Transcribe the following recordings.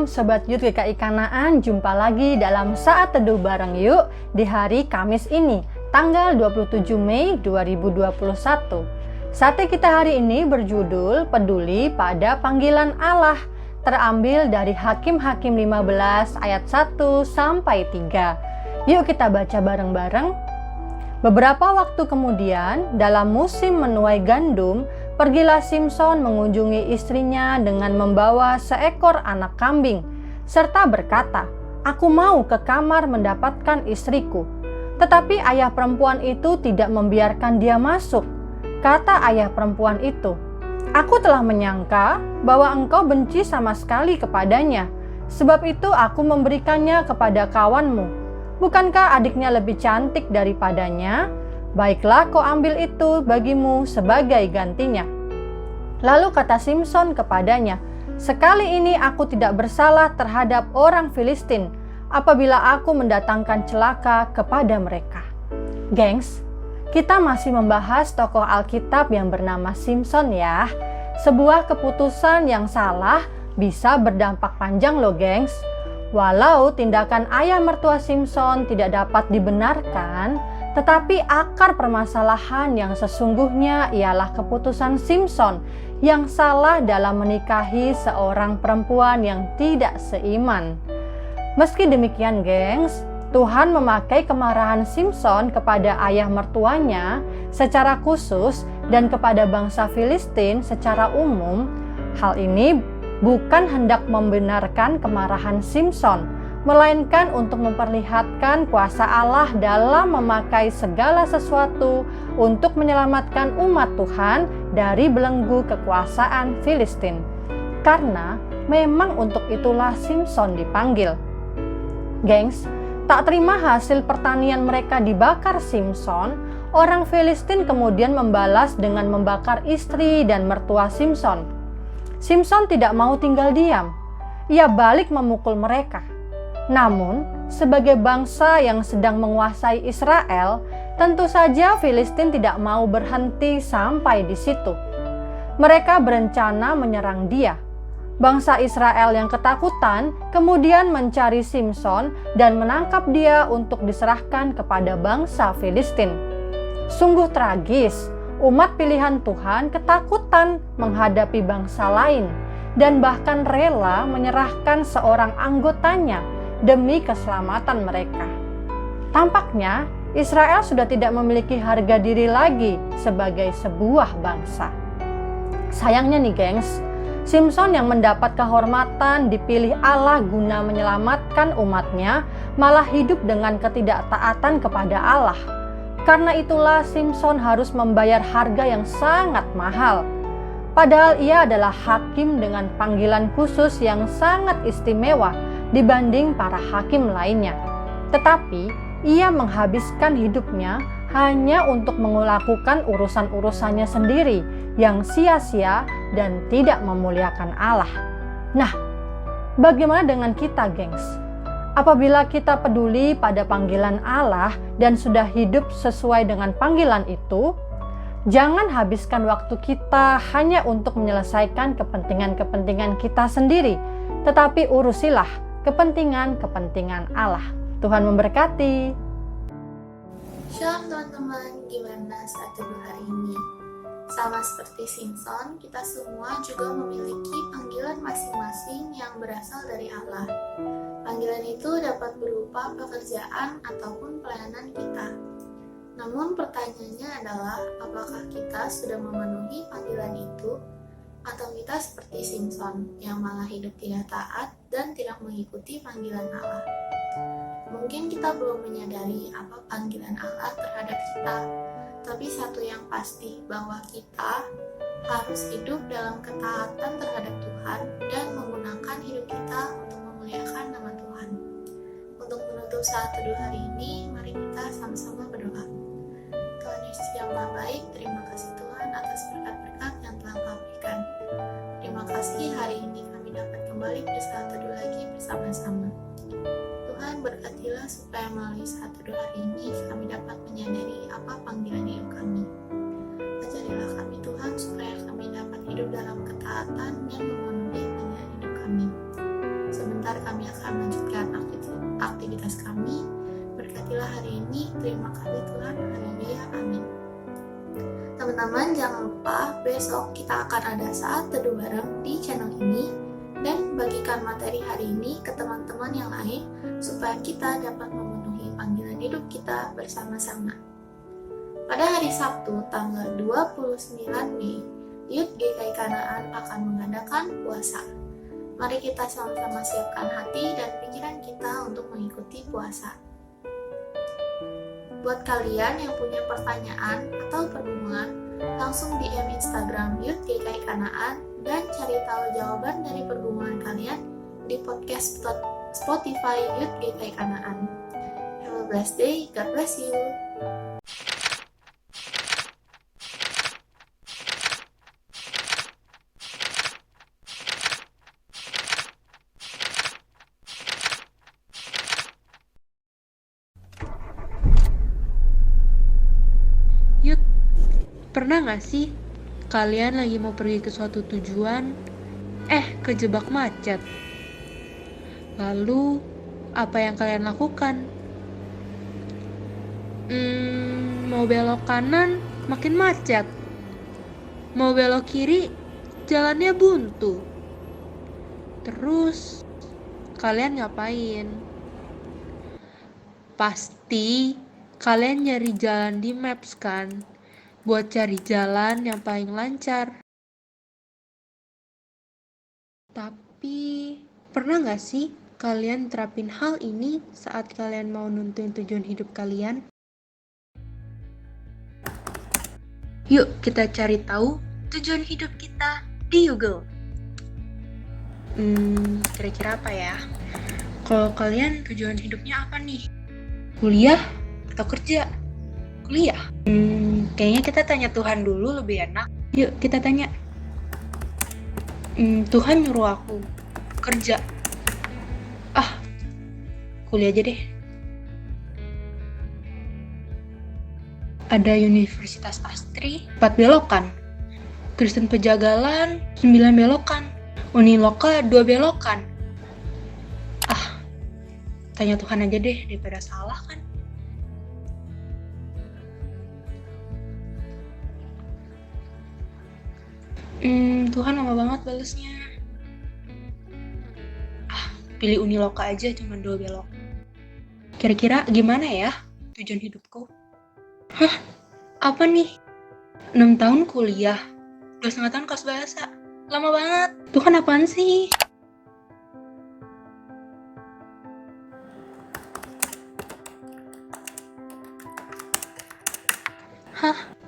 Shalom Sobat Youth GKI Kanaan, jumpa lagi dalam Saat Teduh Bareng Yuk di hari Kamis ini, tanggal 27 Mei 2021. Saatnya kita hari ini berjudul Peduli pada Panggilan Allah, terambil dari Hakim-Hakim 15 ayat 1 sampai 3. Yuk kita baca bareng-bareng. Beberapa waktu kemudian, dalam musim menuai gandum, pergilah Simson mengunjungi istrinya dengan membawa seekor anak kambing, serta berkata, "Aku mau ke kamar mendapatkan istriku." Tetapi ayah perempuan itu tidak membiarkan dia masuk. Kata ayah perempuan itu, "Aku telah menyangka bahwa engkau benci sama sekali kepadanya, sebab itu aku memberikannya kepada kawanmu. Bukankah adiknya lebih cantik daripadanya? Baiklah, kau ambil itu bagimu sebagai gantinya." Lalu kata Simson kepadanya, "Sekali ini aku tidak bersalah terhadap orang Filistin apabila aku mendatangkan celaka kepada mereka." Gengs, kita masih membahas tokoh Alkitab yang bernama Simson ya. Sebuah keputusan yang salah bisa berdampak panjang loh gengs. Walau tindakan ayah mertua Simson tidak dapat dibenarkan, tetapi akar permasalahan yang sesungguhnya ialah keputusan Simson yang salah dalam menikahi seorang perempuan yang tidak seiman. Meski demikian gengs, Tuhan memakai kemarahan Simson kepada ayah mertuanya secara khusus dan kepada bangsa Filistin secara umum. Hal ini bukan hendak membenarkan kemarahan Simson, melainkan untuk memperlihatkan kuasa Allah dalam memakai segala sesuatu untuk menyelamatkan umat Tuhan dari belenggu kekuasaan Filistin. Karena memang untuk itulah Simson dipanggil. Gengs, tak terima hasil pertanian mereka dibakar Simson, orang Filistin kemudian membalas dengan membakar istri dan mertua Simson. Simson tidak mau tinggal diam. Ia balik memukul mereka. Namun, sebagai bangsa yang sedang menguasai Israel, tentu saja Filistin tidak mau berhenti sampai di situ. Mereka berencana menyerang dia. Bangsa Israel yang ketakutan kemudian mencari Simson dan menangkap dia untuk diserahkan kepada bangsa Filistin. Sungguh tragis, umat pilihan Tuhan ketakutan menghadapi bangsa lain dan bahkan rela menyerahkan seorang anggotanya demi keselamatan mereka. Tampaknya Israel sudah tidak memiliki harga diri lagi sebagai sebuah bangsa. Sayangnya nih gengs, Simson yang mendapat kehormatan dipilih Allah guna menyelamatkan umatnya malah hidup dengan ketidaktaatan kepada Allah. Karena itulah Simson harus membayar harga yang sangat mahal. Padahal ia adalah hakim dengan panggilan khusus yang sangat istimewa dibanding para hakim lainnya. Tetapi ia menghabiskan hidupnya hanya untuk melakukan urusan-urusannya sendiri yang sia-sia dan tidak memuliakan Allah. Nah, bagaimana dengan kita gengs? Apabila kita peduli pada panggilan Allah dan sudah hidup sesuai dengan panggilan itu, jangan habiskan waktu kita hanya untuk menyelesaikan kepentingan-kepentingan kita sendiri, tetapi urusilah kepentingan-kepentingan Allah. Tuhan memberkati. Shalom teman-teman, gimana saat teduh hari ini? Sama seperti Simson, kita semua juga memiliki panggilan masing-masing yang berasal dari Allah. Panggilan itu dapat berupa pekerjaan ataupun pelayanan kita. Namun pertanyaannya adalah, apakah kita sudah memenuhi panggilan itu? Atau kita seperti Simson yang malah hidup tidak taat dan tidak mengikuti panggilan Allah? Mungkin kita belum menyadari apa panggilan Allah terhadap kita, tapi satu yang pasti bahwa kita harus hidup dalam ketaatan terhadap Tuhan dan menggunakan hidup kita untuk memuliakan nama Tuhan. Untuk menutup saat teduh hari ini, mari kita sama-sama berdoa. Tuhan Yesus yang Maha Baik, terima kasih Tuhan atas berkat-berkat yang telah Kau berikan. Terima kasih hari ini kami dapat kembali bersaat teduh lagi bersama-sama. Tuhan berkatilah supaya melalui saat teduh hari ini kami dapat menyadari apa panggilan hidup kami. Ajarilah kami Tuhan supaya kami dapat hidup dalam ketaatan dan memenuhi panggilan hidup kami. Sebentar kami akan melanjutkan aktivitas kami. Berkatilah hari ini. Terima kasih Tuhan. Haleluya. Amin. Teman-teman, jangan lupa besok kita akan ada saat teduh bareng di channel ini, dan bagikan materi hari ini ke teman-teman yang lain supaya kita dapat memenuhi panggilan hidup kita bersama-sama. Pada hari Sabtu tanggal 29 Mei, Youth GKI Kanaan akan mengadakan puasa. Mari kita sama-sama siapkan hati dan pikiran kita untuk mengikuti puasa. Buat kalian yang punya pertanyaan atau pergumulan, langsung DM Instagram Youth GKI Kanaan dan cari tahu jawaban dari pergumulan kalian di podcast Spotify Youth GKI Kanaan. Have a blessed day, God bless you. Yuk, pernah gak sih kalian lagi mau pergi ke suatu tujuan, kejebak macet? Lalu, apa yang kalian lakukan? Mau belok kanan, makin macet. Mau belok kiri, jalannya buntu. Terus, kalian ngapain? Pasti kalian nyari jalan di Maps kan, buat cari jalan yang paling lancar. Tapi, pernah gak sih kalian terapin hal ini saat kalian mau nentuin tujuan hidup kalian? Yuk kita cari tahu tujuan hidup kita di Google. Kira-kira apa ya? Kalau kalian tujuan hidupnya apa nih? Kuliah atau kerja? Kuliah. Kayaknya kita tanya Tuhan dulu lebih enak. Yuk kita tanya. Tuhan nyuruh aku kerja. Kuliah aja deh. Ada Universitas Astri, 4 belokan. Kristen Pejagalan, 9 belokan. Uniloka, 2 belokan. Tanya Tuhan aja deh daripada salah kan. Tuhan lama banget balesnya. Pilih Uniloka aja, cuma 2 belok. Kira-kira gimana ya tujuan hidupku? Apa nih? 6 tahun kuliah, 2,5 tahun kos bahasa. Lama banget. Tuhan apaan sih?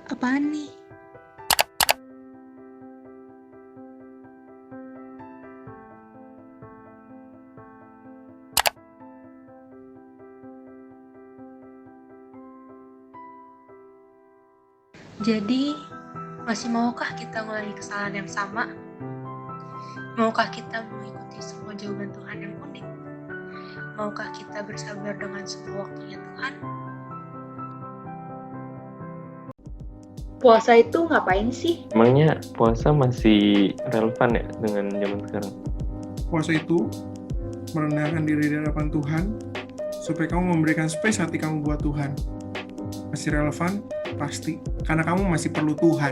Apaan nih? Jadi, masih maukah kita ngulangi kesalahan yang sama? Maukah kita mengikuti semua jawaban Tuhan yang unik? Maukah kita bersabar dengan semua waktunya Tuhan? Puasa itu ngapain sih? Emangnya puasa masih relevan ya dengan zaman sekarang? Puasa itu merendahkan diri di hadapan Tuhan supaya kamu memberikan space hati kamu buat Tuhan. Masih relevan? Pasti. Karena kamu masih perlu Tuhan.